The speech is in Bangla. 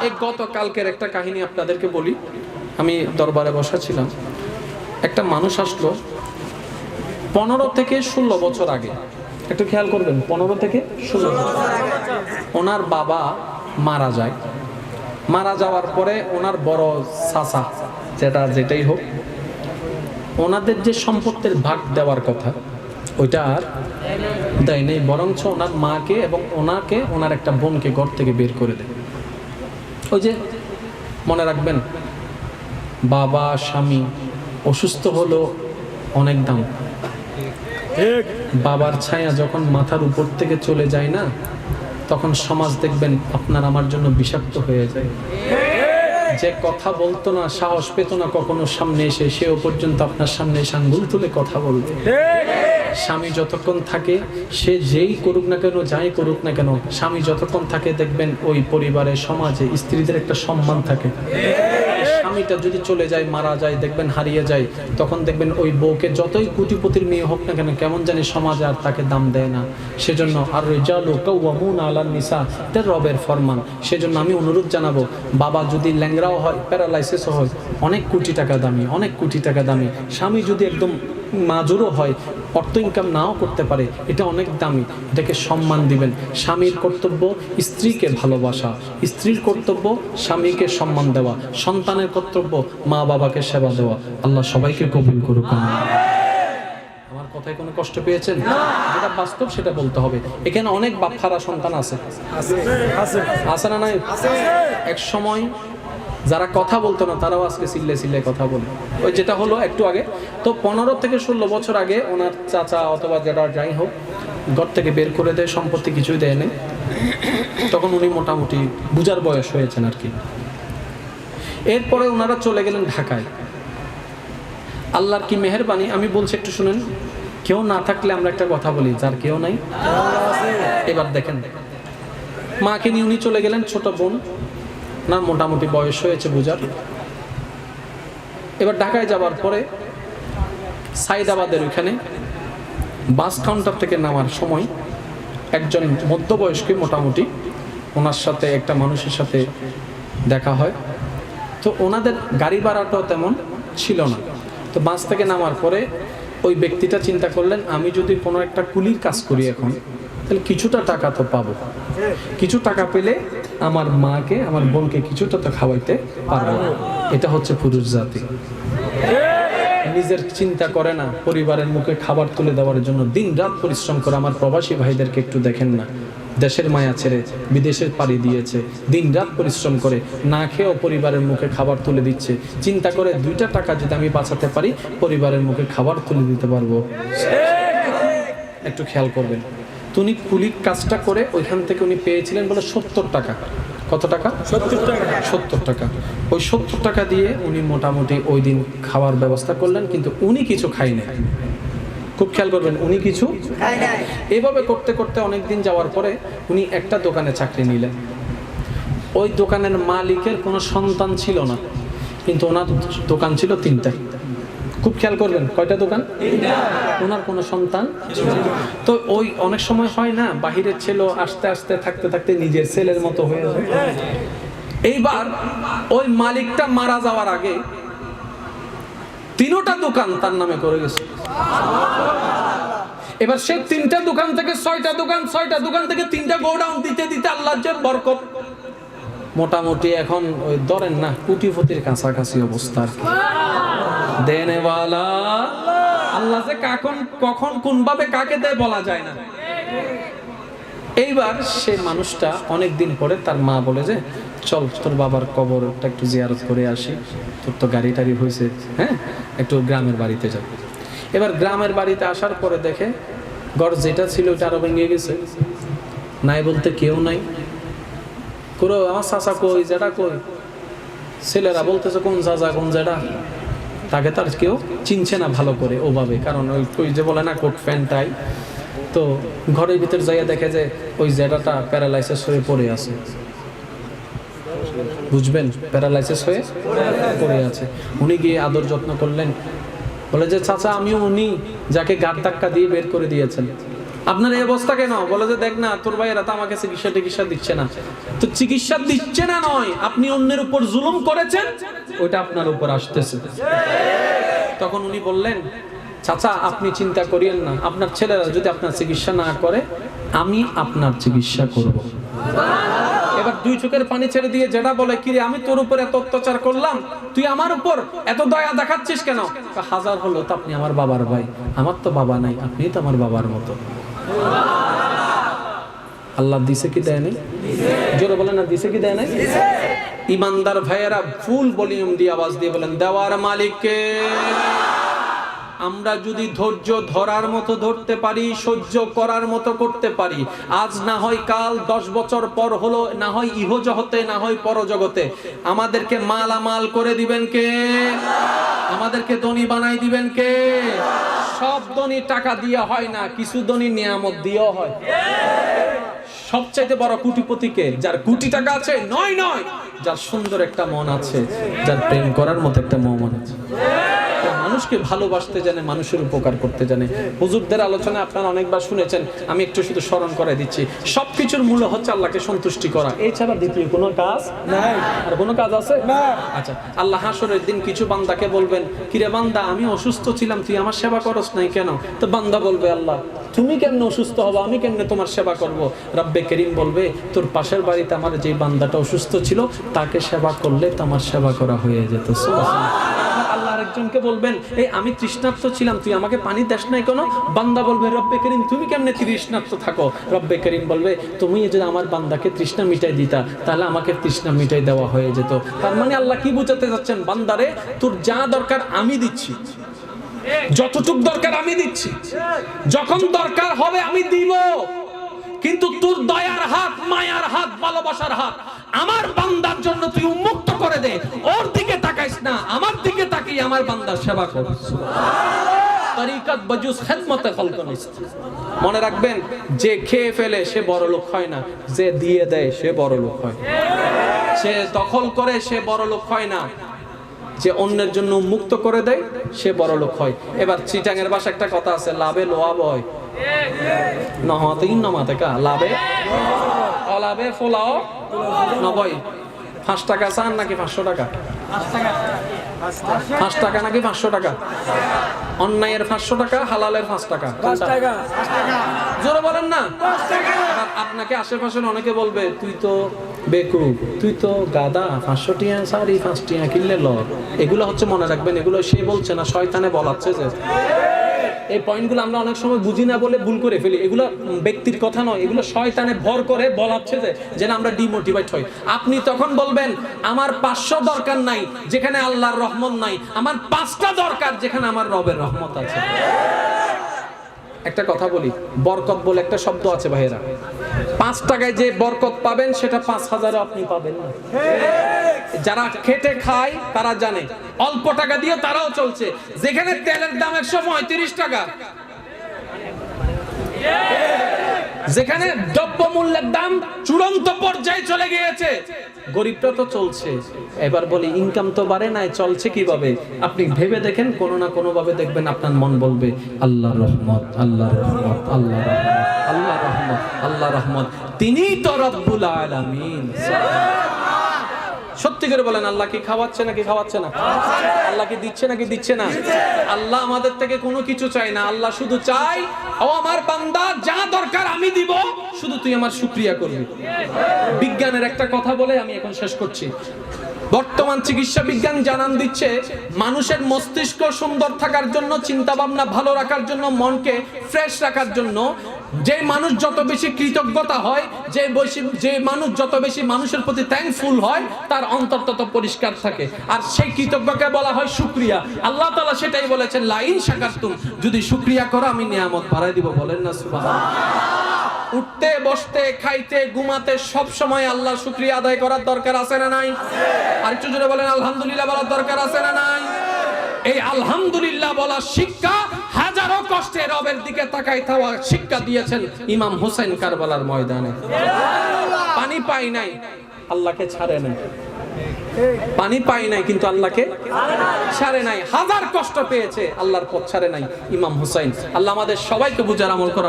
এই গতকালকের একটা কাহিনী আপনাদেরকে বলি। আমি দরবারে বসা ছিলাম, একটা মানুষ আসলো 15 থেকে 16 বছর আগে। একটু খেয়াল করবেন, 15 থেকে 16 বছর। ওনার বাবা মারা যায়। মারা যাওয়ার পরে ওনার বড় চাচা, যেটাই হোক, ওনাদের যে সম্পত্তির ভাগ দেওয়ার কথা ওইটা আর দেয় নেই, বরঞ্চ ওনার মাকে এবং ওনার একটা বোনকে ঘর থেকে বের করে দেয়। ওই যে মনে রাখবেন, বাবা স্বামী অসুস্থ হলো অনেক দাম। বাবার ছায়া যখন মাথার উপর থেকে চলে যায় না, তখন সমাজ দেখবেন আপনার আমার জন্য বিষাক্ত হয়ে যায়। যে কথা বলতো না, সাহস পেত না কখনো সামনে এসে, সেও পর্যন্ত আপনার সামনে এসে আঙ্গুল তুলে কথা বলবে। স্বামী যতক্ষণ থাকে, সে যেই করুক না কেন, যাই করুক না কেন, স্বামী যতক্ষণ থাকে দেখবেন ওই পরিবারে, সমাজে স্ত্রীদের একটা সম্মান থাকে। স্বামীটা যদি চলে যায়, মারা যায়, দেখবেন হারিয়ে যায়, তখন দেখবেন ওই বউকে যতই কোটিপতির মেয়ে হোক না কেন, কেমন জানি সমাজ আর তাকে দাম দেয় না। সেজন্য আর রিজালু কাওয়ামুনা আলান নিসা, এটা রবের ফরমান। সেজন্য আমি অনুরোধ জানাবো, বাবা যদি ল্যাংড়াও হয়, প্যারালাইসিসও হয়, অনেক কোটি টাকা দামি, অনেক কোটি টাকা দামি। স্বামী যদি একদম মাজুরও হয়, অর্থ ইনকাম নাও করতে পারে, এটা অনেক দামি। এটাকে সম্মান দিবেন। স্বামীর কর্তব্য স্ত্রীকে ভালোবাসা, স্ত্রীর কর্তব্য স্বামীকে সম্মান দেওয়া, সন্তানের কর্তব্য মা বাবাকে সেবা দেওয়া। আল্লাহ সবাইকে কবুল করুক। আমার কথায় কোনো কষ্ট পেয়েছেন? যেটা বাস্তব সেটা বলতে হবে। এখানে অনেক বাপখারা সন্তান আছে, আছে না নাই? এক সময় যারা কথা বলতো না, তারাও আজকে চিল্লে কথা বলে। ওই যেটা হলো একটু আগে, তো 15 থেকে 16 বছর আগে ওনার চাচা অথবা যারা যাই হোক ঘর থেকে বের করে দেয়, সম্পত্তি কিছুই দেয় না। তখন উনি মোটামুটি বুঝার বয়স হয়েছেন আর কি। এরপরে ওনারা চলে গেলেন ঢাকায়। আল্লাহর কি মেহেরবানি, আমি বলছি একটু শুনেন। কেউ না থাকলে আমরা একটা কথা বলি, যার কেউ নাই। এবার দেখেন, মাকে নিয়ে উনি চলে গেলেন, ছোট বোন না, মোটামুটি বয়স হয়েছে বুঝার। এবার ঢাকায় যাওয়ার পরে সাইদাবাদের ওইখানে বাস কাউন্টার থেকে নামার সময় একজন মধ্যবয়স্ক মোটামুটি ওনার সাথে, একটা মানুষের সাথে দেখা হয়। তো ওনাদের গাড়ি ভাড়াটাও তেমন ছিল না। তো বাস থেকে নামার পরে ওই ব্যক্তিটা চিন্তা করলেন, আমি যদি কোনো একটা কুলির কাজ করি এখন, তাহলে কিছুটা টাকা তো পাবো। কিছু টাকা পেলে আমার মাকে, আমার বোনকে কিছুটা তো খাওয়াইতে পারবো। এটা হচ্ছে পুরুষ জাতি। নিজের চিন্তা করে না, পরিবারের মুখে খাবার তুলে দেওয়ার জন্য দিন রাত পরিশ্রম করে। আমার প্রবাসী ভাইদেরকে একটু দেখেন না, দেশের মায়া ছেড়ে বিদেশের পাড়ি দিয়েছে, দিন রাত পরিশ্রম করে না খেয়েও পরিবারের মুখে খাবার তুলে দিচ্ছে। চিন্তা করে 2টা টাকা যদি আমি বাঁচাতে পারি, পরিবারের মুখে খাবার তুলে দিতে পারবো। একটু খেয়াল করবেন, উনি কুলির কাজটা করে ওইখান থেকে উনি পেয়েছিলেন বলে 70 টাকা। কত টাকা? 70 টাকা। 70 টাকা। ওই 70 টাকা দিয়ে উনি মোটামুটি ওই দিন খাওয়ার ব্যবস্থা করলেন, কিন্তু উনি কিছু খাই নাই। খুব খেয়াল করবেন, উনি কিছু খাই নাই। এইভাবে করতে করতে অনেক দিন যাওয়ার পরে উনি একটা দোকানে চাকরি নিলেন। ওই দোকানের মালিকের কোনো সন্তান ছিল না, কিন্তু ওনার দোকান ছিল 3টা। খুব খেয়াল করবেন, কয়টা দোকান? 3টা। ওনার কোনো সন্তান ছিল না। তো ওই অনেক সময় হয় না, বাহিরের ছেলে আস্তে আস্তে থাকতে থাকতে নিজের ছেলের মতো হয়ে যায়। এইবার ওই মালিকটা মারা যাওয়ার আগে 3টা দোকান তার নামে করে গেছে। এবার সে 3টা দোকান থেকে 6টা দোকান, 6টা দোকান থেকে 3টা গোডাউন দিতে দিতে আল্লাহর যে বরকত, মোটামুটি এখন ওই ধরেন না কোটিপতির কাছাকাছি অবস্থা আর কি। দেনেওয়ালা আল্লাহ যে কখন কোন ভাবে কাকে দেয় বলা যায় না। এইবার সে মানুষটা অনেক দিন পরে তার মা বলে যে, চল তোর বাবার কবরটা একটু জিয়ারত করে আসি, তোর তো গাড়ি টাড়ি হয়েছে, হ্যাঁ একটু গ্রামের বাড়িতে যাব। এবার গ্রামের বাড়িতে আসার পরে দেখে ঘর যেটা ছিল ওটা আরো ভেঙে গেছে, নাই বলতে কেউ নাই। করো আমার চাচা কই, যেটা কই, ছেলেরা বলতেছে কোন চাচা কোন যেটা, তাকে তার কেউ চিনছে না ভালো করে ওভাবে, কারণ ওই যে বলে না কোট প্যান্ট টাই। তো ঘরের ভিতর যাইয়া দেখে যে ওই জেডাটা প্যারালাইসিস হয়ে পড়ে আছে। বুঝবেন, প্যারালাইসিস হয়ে পড়ে আছে। উনি গিয়ে আদর যত্ন করলেন, বলে যে চাচা আমিও উনি যাকে গাড় ধাক্কা দিয়ে বের করে দিয়েছেন। আপনার এই অবস্থা কেন? বলে যে দেখ না তোর ভাইয়েরা তো আমাকে চিকিৎসা দিচ্ছে না। তো চিকিৎসা দিচ্ছে না নয়, আপনি অন্যের উপর জুলুম করেছেন, ওইটা আপনার উপর আসতেছে। তখন উনি বললেন, চাচা আপনি চিন্তা করিয়েন না, আপনার ছেলেরা যদি আপনার চিকিৎসা না করে আমি আপনার চিকিৎসা করব। এবার দুই চোখের পানি ছেড়ে দিয়ে যেটা বলে, কিরে আমি তোর উপর এত অত্যাচার করলাম, তুই আমার উপর এত দয়া দেখাচ্ছিস কেন? হাজার হলো তো আপনি আমার বাবার ভাই, আমার তো বাবা নাই, আপনি তো আমার বাবার মতো। আল্লাহ দিছে কি দেয় নাই? জোরে বলেন না, দিছে কি দেয় নাই? ইমানদার ভাইয়েরা ফুল ভলিউম দিয়ে আওয়াজ দিয়ে বলেন, দেওয়ার মালিককে। আমরা যদি ধৈর্য ধরার মতো ধরতে পারি, সহ্য করার মতো করতে পারি, আজ না হয় কাল, 10 বছর পর হলো না হয় ইহজগতে না হয় পরজগতে, আমাদেরকে মালামাল করে দিবেন কে? আমাদেরকে ধনী বানাই দিবেন কে? সব ধনী টাকা দিয়ে হয় না, কিছু ধনী নিয়ামত দিয়েও হয়। সবচাইতে বড় কোটিপতি কে? যার কোটি টাকা আছে? নয়, যার সুন্দর একটা মন আছে, যার প্রেম করার মতো একটা মন আছে, মানুষকে ভালোবাসতে জানে, মানুষের উপকার করতে জানে। হুজুরদের আলোচনা আপনারা অনেকবার শুনেছেন, আমি একটু শুধু স্মরণ করে দিচ্ছি। সবকিছুর মূল হচ্ছে আল্লাহকে সন্তুষ্টি করা, এছাড়া দ্বিতীয় কোনো কাজ নাই। আর কোনো কাজ আছে না? আচ্ছা, আল্লাহ হাসরের দিন কিছু বান্দাকে বলবেন, কিরে বান্দা আমি অসুস্থ ছিলাম, তুই আমার সেবা করস নাই কেন? তো বান্দা বলবে, আল্লাহ তুমি কেমনে অসুস্থ হবো, আমি কেমনে তোমার সেবা করব? রব্বে করিম বলবে, তোর পাশের বাড়িতে আমার যে বান্দাটা অসুস্থ ছিল তাকে সেবা করলে তোমার সেবা করা হয়ে যেত। আল্লাহ আরেকজনকে বলবেন, এই আমি তৃষ্ণার্ত ছিলাম, তুই আমাকে পানি দেস নাই কেন? বান্দা বলবে, রব্বে করিম তুমি কেমনে তৃষ্ণার্ত থাকো? রব্বে করিম বলবে, তুমি যদি আমার বান্দাকে তৃষ্ণা মিটাই দিতা তাহলে আমাকে তৃষ্ণা মিটাই দেওয়া হয়ে যেত। তার মানে আল্লাহ কি বোঝাতে যাচ্ছেন, বান্দারে তোর যা দরকার আমি দিচ্ছি, যতটুক দরকার আমি দিচ্ছি, যখন দরকার হবে আমি দিব, কিন্তু তোর দয়ার হাত, মায়ার হাত, ভালোবাসার হাত আমার বান্দার জন্য তুই উন্মুক্ত করে দে। ওর দিকে তাকাইস না, আমার দিকে তাকিয়ে আমার বান্দার সেবা কর। তরিকত বজুস খিদমতে খালক নিস্ত। মনে রাখবেন, যে খেয়ে ফেলে সে বড় লোক হয় না, যে দিয়ে দেয় সে বড় লোক হয়। সে দখল করে সে বড় লোক হয় না, যে অন্যের জন্য মুক্ত করে দেয় সে বড় লোক হয়। এবার চিটাঙের ভাষায় একটা কথা আছে, লাভে লোয়া বয়, নহতেই নমাতে কা লাভে অলাভে ফোলাও নবয়। 5 টাকা চান নাকি 500 টাকা? 5 টাকা নাকি 500 টাকা? অন্যায়ের 500 টাকা, হালালের 5 টাকা। জোরে বলেন না। আপনাকে আশেপাশে অনেকে বলবে, তুই তো বেকুব, তুই তো গাদা, 500 টিয়া সারি 5 টিয়া কিনলে ল। এগুলো হচ্ছে, মনে রাখবেন, এগুলো সে বলছে না, শয়তানে বলাচ্ছে। যে এই পয়েন্টগুলো আমরা অনেক সময় বুঝি না বলে ভুল করে ফেলি। এগুলো ব্যক্তির কথা নয়, এগুলো শয়তানে ভর করে বলাচ্ছে যে যেন আমরা ডিমোটিভেট হই। আপনি তখন বলবেন, আমার 500 দরকার নাই যেখানে আল্লাহর রহমত নাই, আমার 5টা দরকার যেখানে আমার রবের রহমত আছে। একটা কথা বলি, বরকত বলে একটা শব্দ আছে ভাইয়েরা। 5 টাকায় যে বরকত পাবেন সেটা 5000 আপনি পাবেন না। যারা খেটে খায় তারা জানে, অল্প টাকা দিয়ে তারাও চলছে। যেখানে তেলের দাম 135 টাকা, যেখানে দ্রব্য মূল্যের দাম চূড়ান্ত পর্যায়ে চলে গিয়েছে, গরিবটা তো চলছে। এবার বলি, ইনকাম তো বাড়ে নাই, চলছে কিভাবে? আপনি ভেবে দেখেন, কোনো না কোনো ভাবে দেখবেন আপনার মন বলবে, আল্লাহর রহমত, আল্লাহর রহমত, আল্লাহর রহমত, আল্লাহর রহমত, আল্লাহর রহমত, তিনিই তো রব্বুল আলামিন। সত্যি করে বলেন, আল্লাহ কি খাওয়াচ্ছে নাকি খাওয়াচ্ছে না? আল্লাহ কি দিচ্ছে নাকি দিচ্ছে না? আল্লাহ আমাদের থেকে কোনো কিছু চাই না, আল্লাহ শুধু চাই, ও আমার বান্দা যা দরকার আমি দিব, শুধু তুই আমার শুকরিয়া করবি। বিজ্ঞানের একটা কথা বলে আমি এখন শেষ করছি। বর্তমান চিকিৎসা বিজ্ঞান জানান দিচ্ছে, মানুষের মস্তিষ্ক সুন্দর থাকার জন্য, চিন্তা ভাবনা ভালো রাখার জন্য, মনকে ফ্রেশ রাখার জন্য, যে মানুষ যত বেশি কৃতজ্ঞতা হয়, যে মানুষ যত বেশি মানুষের প্রতি থ্যাঙ্কফুল হয়, তার অন্তর তত পরিষ্কার থাকে। আর সেই কৃতজ্ঞকে বলা হয় শুকরিয়া। আল্লাহ তাআলা সেটাই বলেছেন, লাইন শাকারতুম, যদি শুকরিয়া করো আমি নিয়ামত বাড়াই দিব। বলেন না সুবহানাল্লাহ। উঠতে বসতে খাইতে ঘুমাতে সব সময় আল্লাহ শুকরিয়া আদায় করার দরকার আছে না নাই? আর একটু জোরে বলেন, আলহামদুলিল্লাহ বলার দরকার আছে না নাই? এই আলহামদুলিল্লাহ বলার শিক্ষা হাজারো কষ্টে রবের দিকে তাকাই থাকা শিক্ষা দিয়েছেন ইমাম হোসেন কারবালার ময়দানে। পানি পাই নাই, আল্লাহকে ছাড়ে নাই। পানি পাই নাই কিন্তু আল্লাহকে ছাড়ে নাই। হাজার কষ্ট পেয়েছে, আল্লাহর পথ ছাড়ে নাই ইমাম হোসেন। আল্লাহ আমাদের সবাইকে বুঝার আমল করা